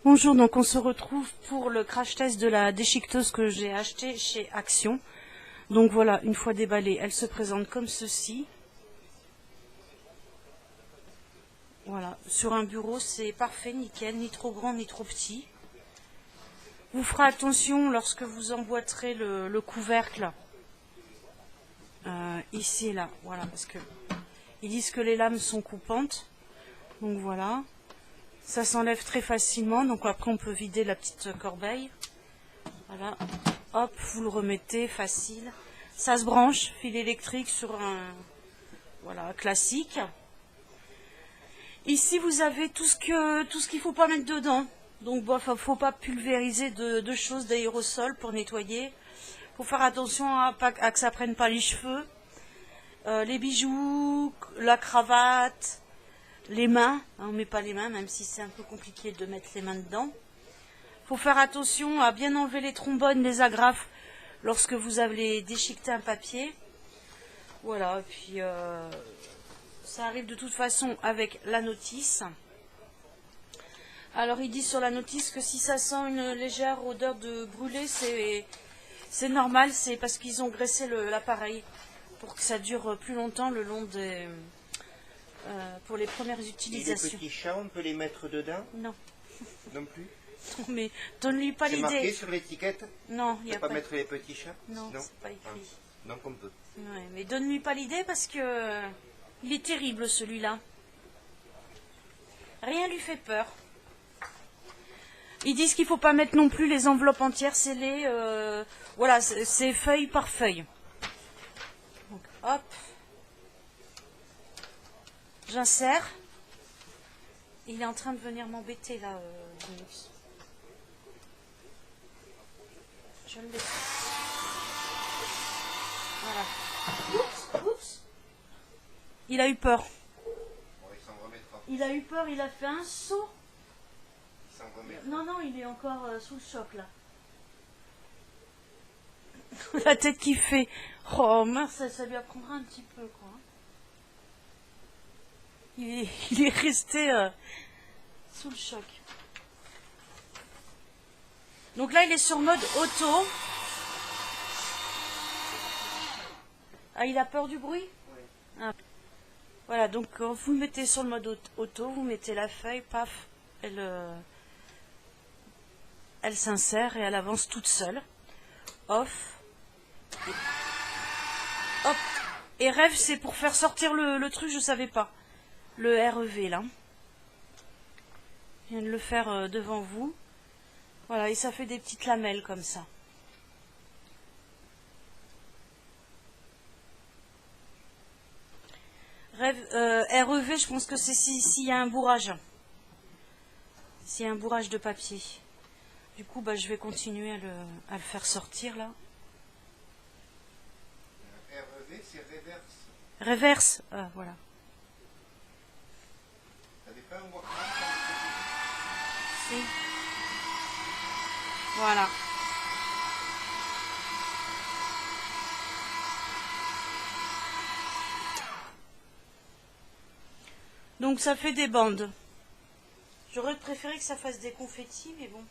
Bonjour, donc on se retrouve pour le crash test de la déchiqueteuse que j'ai achetée chez Action. Donc voilà, une fois déballée, elle se présente comme ceci. Voilà, sur un bureau, c'est parfait, nickel, ni trop grand ni trop petit. Vous ferez attention lorsque vous emboîterez le couvercle, ici et là, voilà, parce que ils disent que les lames sont coupantes. Donc voilà, ça s'enlève très facilement, donc après on peut vider la petite corbeille. Voilà, hop, vous le remettez, facile. Ça se branche, fil électrique sur un classique. Ici, vous avez tout ce qu'il faut pas mettre dedans. Donc, bon, faut pas pulvériser de choses d'aérosol pour nettoyer. Faut faire attention à que ça prenne pas les cheveux, les bijoux, la cravate, les mains. On met pas les mains, même si c'est un peu compliqué de mettre les mains dedans. Faut faire attention à bien enlever les trombones, les agrafes lorsque vous avez déchiqueté un papier. Voilà, et puis ça arrive de toute façon avec la notice. Alors il dit sur la notice que si ça sent une légère odeur de brûlé, c'est normal, c'est parce qu'ils ont graissé l'appareil pour que ça dure plus longtemps le long des pour les premières utilisations. Et les petits chats, on peut les mettre dedans? Non. Non plus? Mais donne-lui pas l'idée. C'est marqué sur l'étiquette? Non, il n'y a pas pas. Mettre les petits chats? Non, c'est pas écrit. Donc on peut. Ouais, mais donne-lui pas l'idée parce que il est terrible celui-là. Rien lui fait peur. Ils disent qu'il faut pas mettre non plus les enveloppes entières scellées. Voilà, c'est feuille par feuille. Donc, hop. J'insère. Il est en train de venir m'embêter là, Linux. Je le laisse. Voilà. Oups, oups. Il a eu peur. Bon, il s'en remettra. Il a eu peur, il a fait un saut. Il s'en remettra. Non, non, il est encore sous le choc là. La tête qu'il fait. Oh mince, ça lui apprendra un petit peu quoi. Il est resté sous le choc. Donc là, il est sur mode auto. Ah, il a peur du bruit? Oui. Ah. Voilà, donc quand vous le mettez sur le mode auto, vous mettez la feuille, paf, elle s'insère et elle avance toute seule. Off. Et, hop. Et rêve, c'est pour faire sortir le truc, je savais pas. Le REV là. Je viens de le faire devant vous. Voilà, et ça fait des petites lamelles comme ça. REV, je pense que c'est s'il y a un bourrage. S'il y a un bourrage de papier. Du coup, bah, je vais continuer à le faire sortir là. REV, c'est reverse. Reverse, voilà. T'avais pas un workman? Si. Voilà. Donc ça fait des bandes. J'aurais préféré que ça fasse des confettis, mais bon.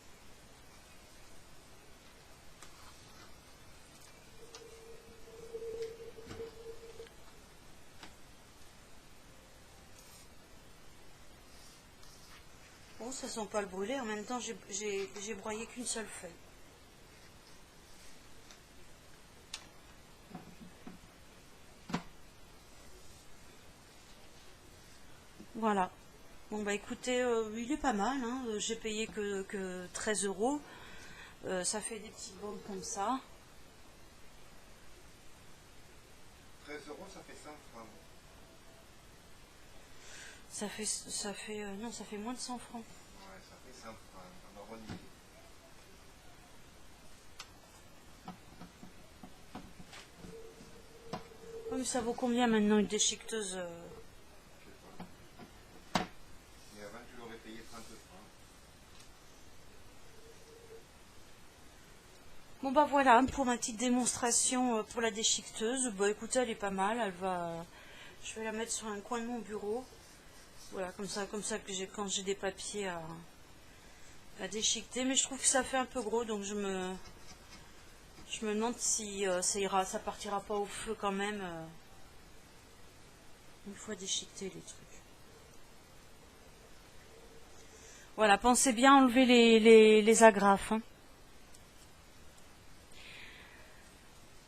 Bon, ça sent pas le brûler. En même temps, j'ai broyé qu'une seule feuille. Voilà. Bon bah écoutez, il est pas mal, hein. J'ai payé que 13 €. Ça fait des petites bandes comme ça. 13 €, ça fait 100 francs. Non, ça fait moins de 100 francs. Ouais, ça fait 100 francs. On arrondit. Oh, mais ça vaut combien maintenant une déchiqueteuse Je sais pas. Et avant, tu l'aurais payé 30 francs. Bon bah voilà, pour ma petite démonstration pour la déchiqueteuse. Bah écoutez, elle est pas mal, je vais la mettre sur un coin de mon bureau. Voilà, comme ça que quand j'ai des papiers à déchiqueter, mais je trouve que ça fait un peu gros, donc je me demande si ça partira pas au feu quand même une fois déchiqueté les trucs. Voilà, pensez bien à enlever les agrafes. Hein.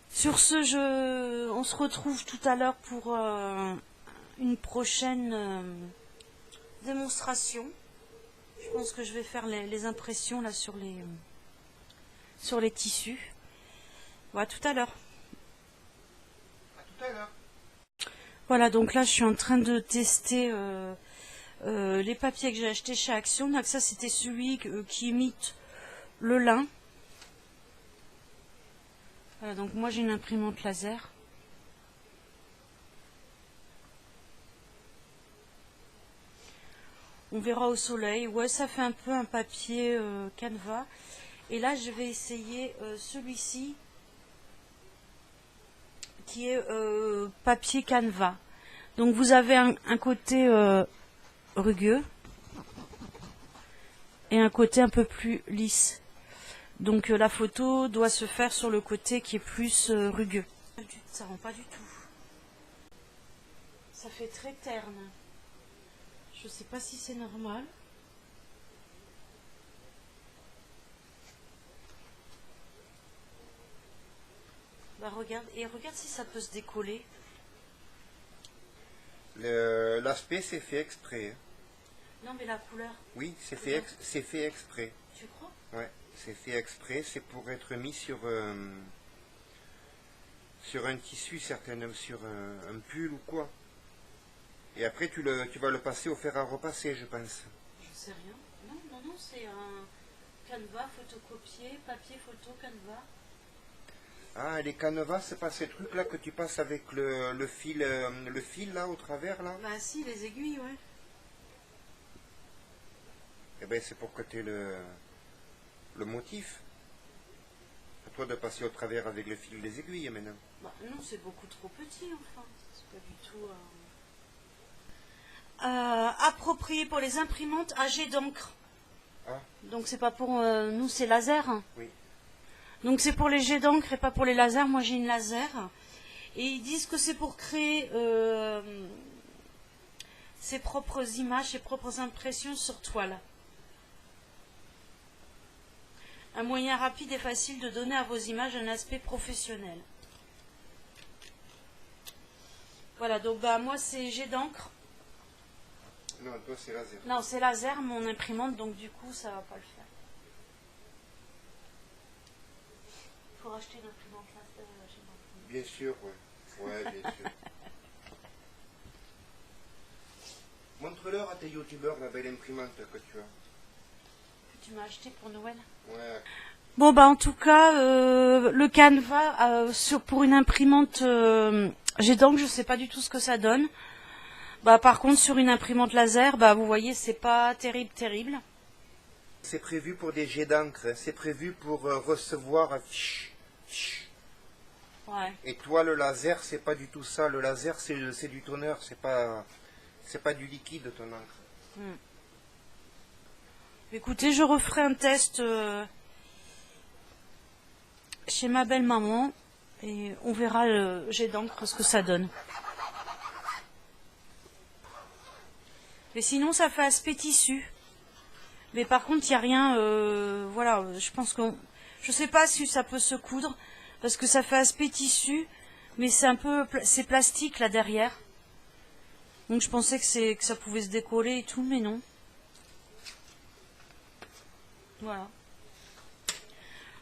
Sur ce, on se retrouve tout à l'heure pour une prochaine démonstration. Je pense que je vais faire les impressions là sur les tissus. Voilà, tout à l'heure. À tout à l'heure. Voilà, donc là je suis en train de tester les papiers que j'ai achetés chez Action. Donc ça c'était celui qui imite le lin. Voilà, donc moi j'ai une imprimante laser. On verra au soleil. Ouais, ça fait un peu un papier canevas. Et là je vais essayer celui-ci qui est papier canevas. Donc vous avez un côté rugueux et un côté un peu plus lisse. Donc la photo doit se faire sur le côté qui est plus rugueux. Ça rend pas du tout. Ça fait très terne. Je sais pas si c'est normal. Bah regarde, et regarde si ça peut se décoller. L'aspect c'est fait exprès. Hein. Non mais la couleur. Oui, c'est fait exprès. Tu crois? Ouais, c'est fait exprès, c'est pour être mis sur un tissu, certainement sur un pull ou quoi. Et après tu vas le passer au fer à repasser, je pense. Je sais rien. Non, c'est un canevas photocopié, papier photo canevas. Ah, les canevas, c'est pas ces trucs là que tu passes avec le fil là au travers là? Bah si, les aiguilles, ouais. Eh ben c'est pour que tu aies le motif. À toi de passer au travers avec le fil des aiguilles maintenant. Bah non, c'est beaucoup trop petit enfin. C'est pas du tout... approprié pour les imprimantes à jet d'encre. Ah. Donc c'est pas pour nous, c'est laser. Oui. Donc c'est pour les jets d'encre et pas pour les lasers. Moi j'ai une laser. Et ils disent que c'est pour créer ses propres images, ses propres impressions sur toile. Un moyen rapide et facile de donner à vos images un aspect professionnel. Voilà, donc bah moi c'est jet d'encre. Non, toi c'est laser. Non, c'est laser, mon imprimante, donc du coup ça va pas le faire. Il faut racheter une imprimante laser. Bien sûr, ouais. Ouais, bien sûr. Montre-leur à tes youtubeurs la belle imprimante que tu as. Que tu m'as acheté pour Noël. Ouais. Bon bah en tout cas, le canevas pour une imprimante jet d'encre, je sais pas du tout ce que ça donne. Bah par contre sur une imprimante laser, bah vous voyez c'est pas terrible. C'est prévu pour des jets d'encre, hein. C'est prévu pour recevoir. Ouais. Et toi le laser c'est pas du tout ça. Le laser c'est du toner, c'est pas du liquide ton encre. Écoutez, je referai un test chez ma belle maman et on verra le jet d'encre ce que ça donne. Mais sinon ça fait aspect tissu. Mais par contre il n'y a rien, voilà, je pense que je sais pas si ça peut se coudre parce que ça fait aspect tissu, mais c'est plastique là derrière. Donc je pensais que ça pouvait se décoller et tout, mais non. Voilà.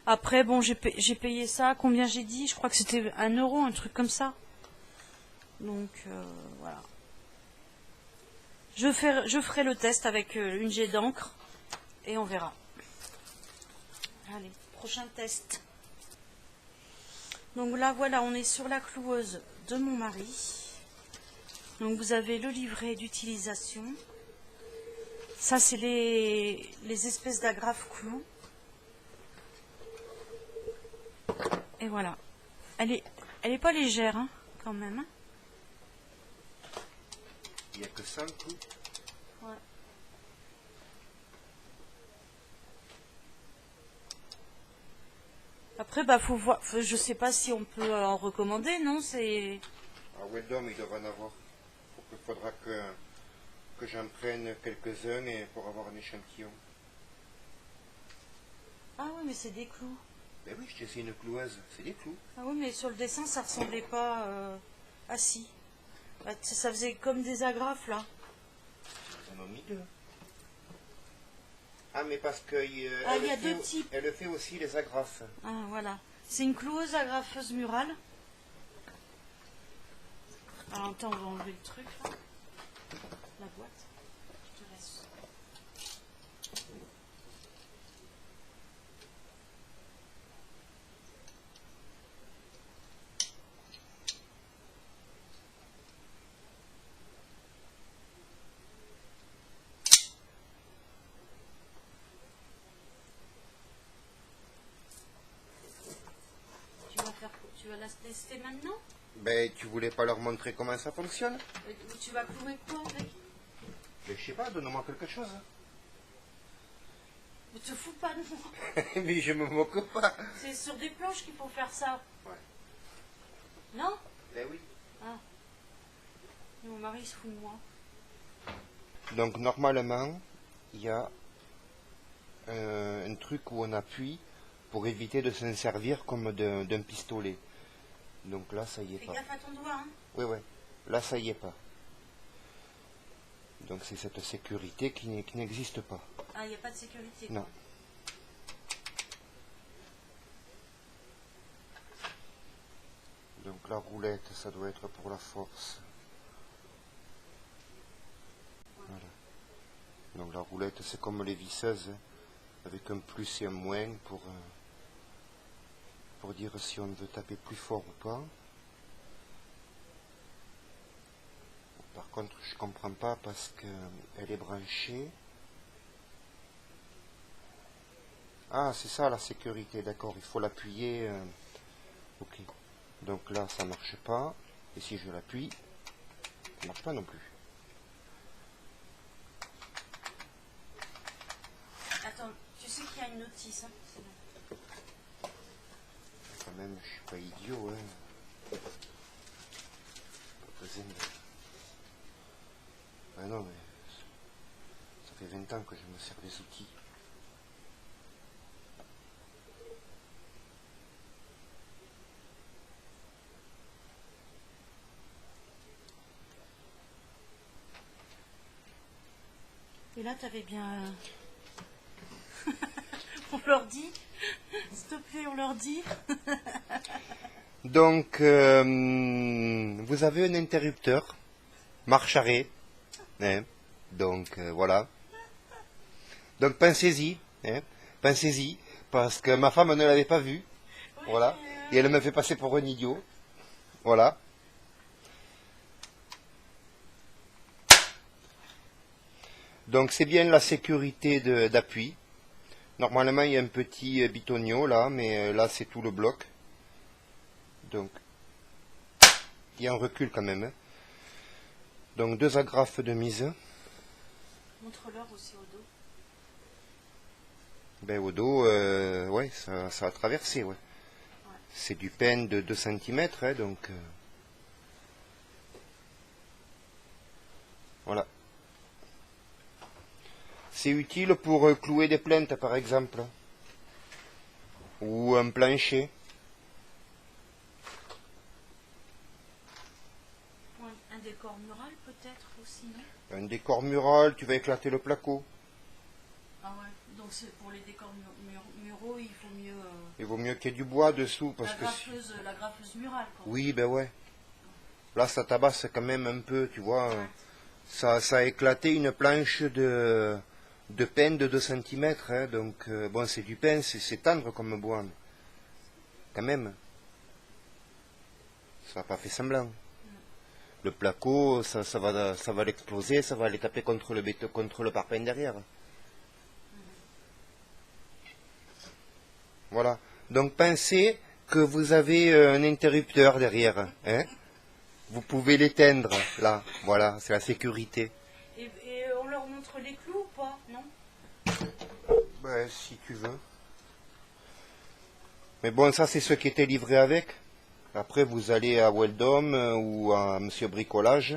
Après bon j'ai payé ça, combien j'ai dit? Je crois que c'était 1 euro, un truc comme ça. Donc voilà. Je ferai le test avec une jet d'encre et on verra. Allez, prochain test. Donc là, voilà, on est sur la cloueuse de mon mari. Donc vous avez le livret d'utilisation. Ça, c'est les espèces d'agrafes clous. Et voilà. Elle est pas légère, hein, quand même. Il n'y a que 5 coups. Ouais. Après, bah, faut voir. Je sais pas si on peut en recommander, non? C'est. À Weldom, il devrait en avoir. Il faudra que j'en prenne quelques-uns et pour avoir un échantillon. Ah oui, mais c'est des clous. Ben oui, je te sais une cloueuse, c'est des clous. Ah oui, mais sur le dessin, ça ressemblait pas. Ah si. Bah, ça faisait comme des agrafes là. Ils en ont mis deux. Ah, mais parce que il y a deux types. Elle fait aussi les agrafes. Ah voilà. C'est une cloueuse agrafeuse murale. Alors attends, on va enlever le truc là. La boîte. Je te laisse. Tu vas la tester maintenant? Ben, tu voulais pas leur montrer comment ça fonctionne? Tu vas clouer quoi avec? Ben, je sais pas, donne-moi quelque chose. Ne te fous pas de moi. Mais je me moque pas. C'est sur des planches qu'il faut faire ça. Ouais. Non? Ben oui. Ah. Mon mari se fout de moi. Donc, normalement, il y a un truc où on appuie pour éviter de s'en servir comme d'un pistolet. Donc là, ça y est Fais pas. gaffe à ton doigt, hein. Oui, oui. Là, ça y est pas. Donc c'est cette sécurité qui n'existe pas. Ah, il n'y a pas de sécurité. Non. Donc la roulette, ça doit être pour la force. Voilà. Donc la roulette, c'est comme les visseuses, hein, avec un plus et un moins pour dire si on veut taper plus fort ou pas. Par contre, je comprends pas parce qu'elle est branchée. Ah, c'est ça la sécurité, d'accord, il faut l'appuyer. Ok. Donc là, ça marche pas. Et si je l'appuie, ça marche pas non plus. Attends, tu sais qu'il y a une notice, hein. C'est bon. Quand même, je suis pas idiot, hein. Pas besoin de... Ah non, mais ça fait 20 ans que je me sers des outils. Et là, tu avais bien... On leur dit. S'il te plaît, on leur dit. Donc, vous avez un interrupteur, marche arrêt. Hein, donc, voilà. Donc, pensez-y. Hein, pensez-y. Parce que ma femme ne l'avait pas vu. Voilà. Et elle me fait passer pour un idiot. Voilà. Donc, c'est bien la sécurité d'appui. Normalement, il y a un petit bitonio là, mais là, c'est tout le bloc. Donc, il y a un recul quand même. Hein. Donc, 2 agrafes de mise. Montre-leur aussi au dos. Ben, au dos, ouais, ça a traversé, ouais. C'est du pen de 2 cm, hein, donc... voilà. C'est utile pour clouer des plinthes, par exemple. Ou un plancher. Ouais, un décor mural peut-être aussi, non? Un décor mural, tu vas éclater le placo. Ah ouais, donc c'est pour les décors muraux, il faut mieux... Il vaut mieux qu'il y ait du bois dessous, parce que... La graffeuse murale, quoi. Oui, ben ouais. Là, ça tabasse quand même un peu, tu vois. Ouais. Ça a éclaté une planche de pen de 2 cm, hein, donc bon, c'est du pen, c'est tendre comme bois. Quand même. Ça n'a pas fait semblant. Le placo, ça va l'exploser, ça va aller taper contre le béton, contre le parpaing derrière. Voilà. Donc pensez que vous avez un interrupteur derrière. Hein. Vous pouvez l'éteindre, là. Voilà, c'est la sécurité. Et on leur montre les clous ou pas, non? Ben, si tu veux. Mais bon, ça c'est ce qui était livré avec. Après, vous allez à Weldom ou à Monsieur Bricolage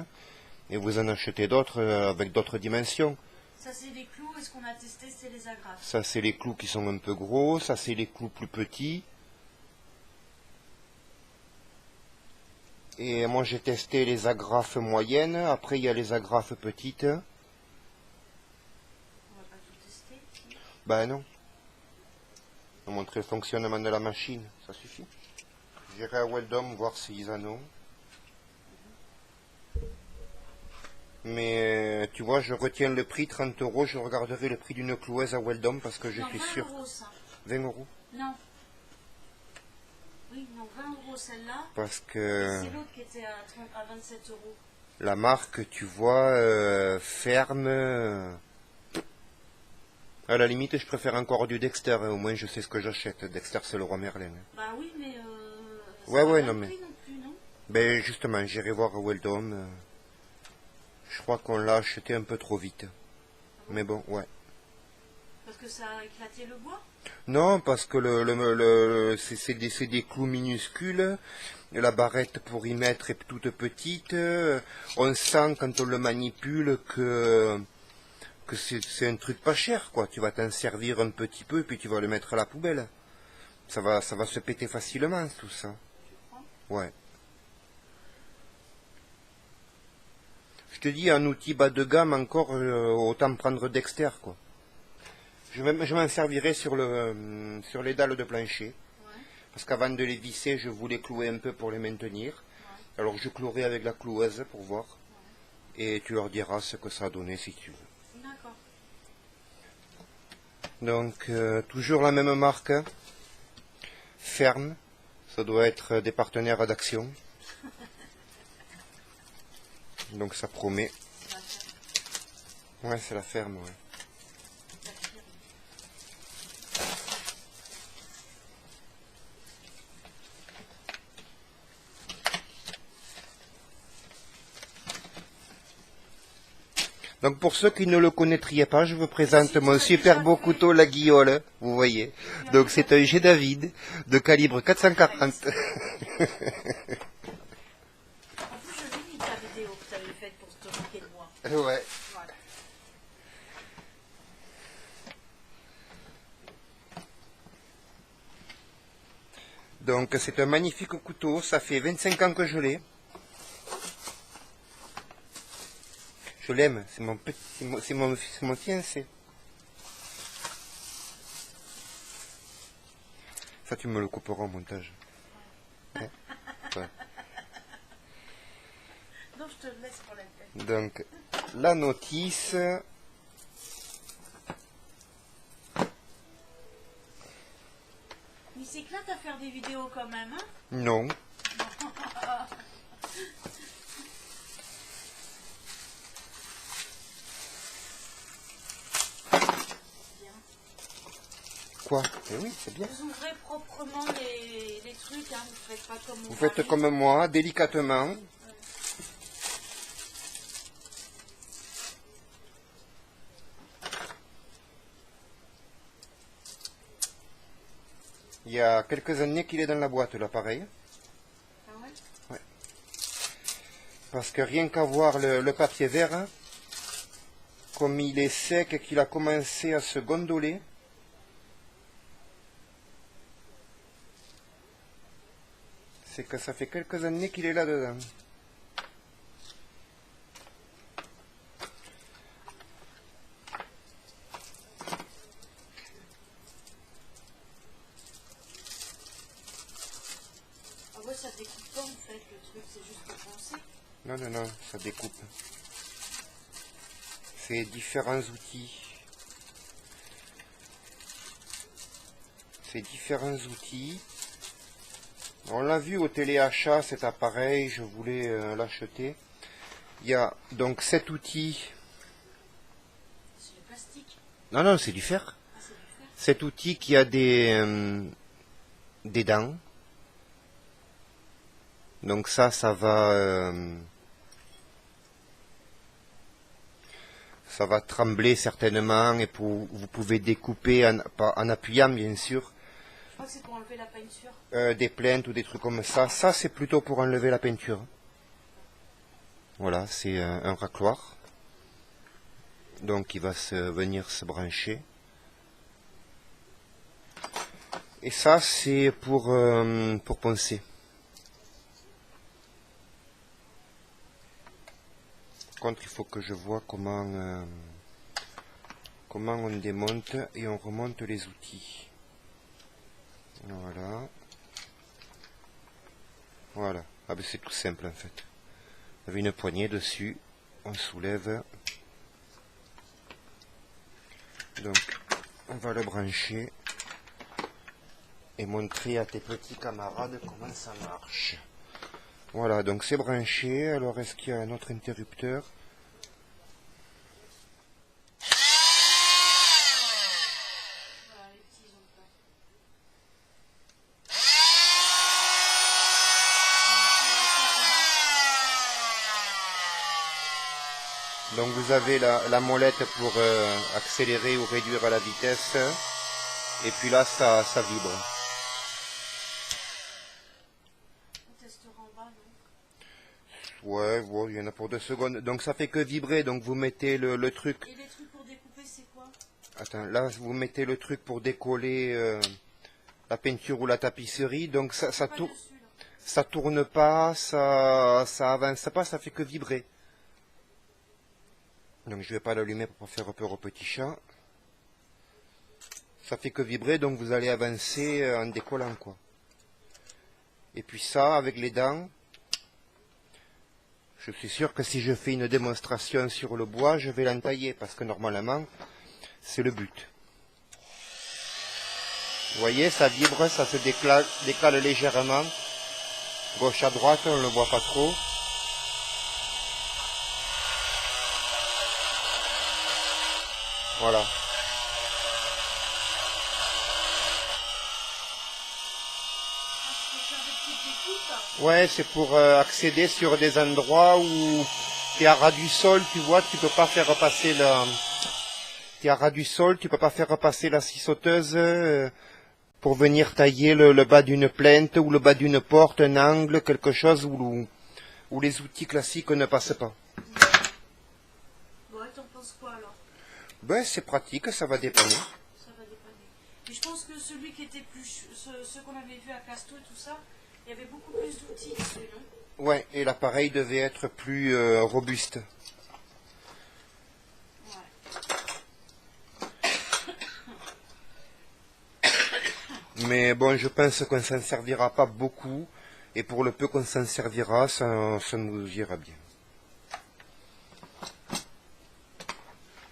et vous en achetez d'autres avec d'autres dimensions. Ça, c'est les clous, et ce qu'on a testé, c'est les agrafes. Ça, c'est les clous qui sont un peu gros. Ça, c'est les clous plus petits. Et moi, j'ai testé les agrafes moyennes. Après, il y a les agrafes petites. On va pas tout tester. Ben non. On va montrer le fonctionnement de la machine. Ça suffit. J'irai à Weldom voir s'ils en ont. Mais tu vois, je retiens le prix, 30 €. Je regarderai le prix d'une cloueuse à Weldom parce que je Non, suis 20 sûr. euros, ça. 20 €. Non. Oui, non, 20 euros celle-là. Parce Et que c'est l'autre qui était à 27 euros. la marque, tu vois, ferme. À la limite, je préfère encore du Dexter. Au moins, je sais ce que j'achète. Dexter, c'est le roi Merlin. Bah oui, mais Ouais, pas ouais, le non, même mais- prix non plus, non? Ben justement, j'irai voir à Weldom. Je crois qu'on l'a acheté un peu trop vite. Mais bon, ouais. Parce que ça a éclaté le bois? Non, parce que c'est des clous minuscules. La barrette pour y mettre est toute petite. On sent quand on le manipule que c'est un truc pas cher, quoi. Tu vas t'en servir un petit peu et puis tu vas le mettre à la poubelle. Ça va se péter facilement, tout ça. Tu crois? Ouais. Je te dis, un outil bas de gamme encore, autant prendre Dexter, quoi. Je m'en servirai sur les dalles de plancher. Ouais. Parce qu'avant de les visser, je voulais clouer un peu pour les maintenir. Alors je clouerai avec la cloueuse pour voir. Et tu leur diras ce que ça a donné si tu veux. D'accord. Donc, toujours la même marque. Hein. Ferme. Ça doit être des partenaires d'Action. Donc ça promet. Ça va faire Ouais, c'est la ferme, ouais. la firme. Donc pour ceux qui ne le connaîtriez pas, je vous présente Si, tu mon l'as super déjà beau fait. couteau La Guiole, vous voyez. Donc c'est un G David de calibre 440. En plus, je l'ai vu ta vidéo que tu avais faite pour te moquer de moi. Ouais. Voilà. Donc c'est un magnifique couteau, ça fait 25 ans que je l'ai. Je l'aime, c'est mon petit, c'est mon fiancé. Ça tu me le couperas au montage. Hein ouais. Donc, je te le laisse pour la peine. Donc la notice. Il s'éclate à faire des vidéos quand même, hein? Non. Bien. Quoi? Eh oui, c'est bien. Vous ouvrez proprement les trucs, hein? Vous faites pas comme mon Vous faites mari. comme moi, délicatement. Il y a quelques années qu'il est dans la boîte, l'appareil. Ah ouais? Parce que rien qu'à voir le papier vert, hein, comme il est sec et qu'il a commencé à se gondoler, c'est que ça fait quelques années qu'il est là-dedans. Ah ouais, ça découpe pas en fait le truc, c'est juste pour penser. Non, non, non, ça découpe. C'est différents outils. C'est différents outils. On l'a vu au téléachat, cet appareil, je voulais l'acheter. Il y a donc cet outil. C'est du plastique. Non, non, c'est du fer. Ah, c'est du fer. Cet outil qui a des dents. Donc ça va trembler certainement et vous pouvez découper en appuyant bien sûr Je crois que c'est pour enlever la peinture. Des plaintes ou des trucs comme ça. Ça, c'est plutôt pour enlever la peinture. Voilà, c'est un racloir. Donc, il va venir se brancher. Et ça, c'est pour poncer. Par contre, il faut que je vois comment on démonte et on remonte les outils. Voilà. Voilà. Ah ben c'est tout simple en fait. Vous avez une poignée dessus. On soulève. Donc, on va le brancher. Et montrer à tes petits camarades comment ça marche. Voilà, donc c'est branché. Alors, est-ce qu'il y a un autre interrupteur? Donc vous avez la molette pour accélérer ou réduire la vitesse. Et puis là, ça vibre. On testera en bas, non? Ouais, bon, il y en a pour 2 secondes. Donc ça fait que vibrer. Donc vous mettez le truc. Et les trucs pour découper, c'est quoi? Attends, là vous mettez le truc pour décoller la peinture ou la tapisserie. Donc ça tourne. Ça tourne pas, ça avance pas, ça fait que vibrer. Donc je vais pas l'allumer pour pas faire peur au petit chat. Ça fait que vibrer, donc vous allez avancer en décollant quoi. Et puis ça, avec les dents, je suis sûr que si je fais une démonstration sur le bois, je vais l'entailler, parce que normalement, c'est le but. Vous voyez, ça vibre, ça se décale légèrement. Gauche à droite, on ne le voit pas trop. Voilà. Ouais, c'est pour accéder sur des endroits où tu es à ras du sol, tu vois, tu peux pas faire passer t'es à ras du sol, tu peux pas faire passer la scie sauteuse pour venir tailler le bas d'une plainte ou le bas d'une porte, un angle, quelque chose où les outils classiques ne passent pas. Ouais, t'en penses quoi alors? Ben, c'est pratique, ça va dépanner. Ça va dépanner. Et je pense que celui qui était plus... Ceux qu'on avait vu à Casto et tout ça, il y avait beaucoup plus d'outils dessus, non? Ouais, et l'appareil devait être plus robuste. Mais bon, je pense qu'on s'en servira pas beaucoup. Et pour le peu qu'on s'en servira, ça nous ira bien. De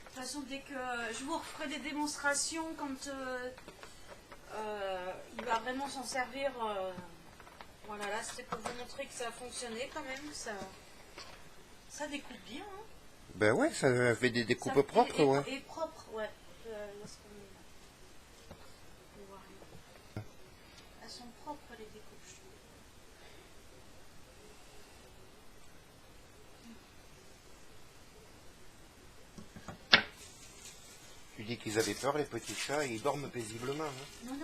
toute façon, dès que je vous referai des démonstrations quand il va vraiment s'en servir. Voilà, là c'était pour vous montrer que ça a fonctionné quand même. Ça découpe bien. Hein. Ben ouais, ça fait des découpes propres, ouais. Et propres, ouais. Laisse tomber, là. On voit rien. Elles sont propres les découpes, je trouve. Tu dis qu'ils avaient peur, les petits chats, et ils dorment paisiblement. Hein. Non.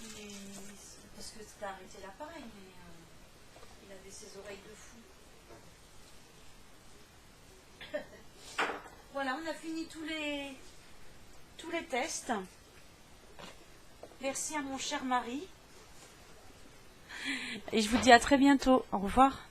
Mais, parce que t'as arrêté l'appareil, mais il avait ses oreilles de fou. Voilà, on a fini tous les tests. Merci à mon cher mari. Et je vous dis à très bientôt. Au revoir.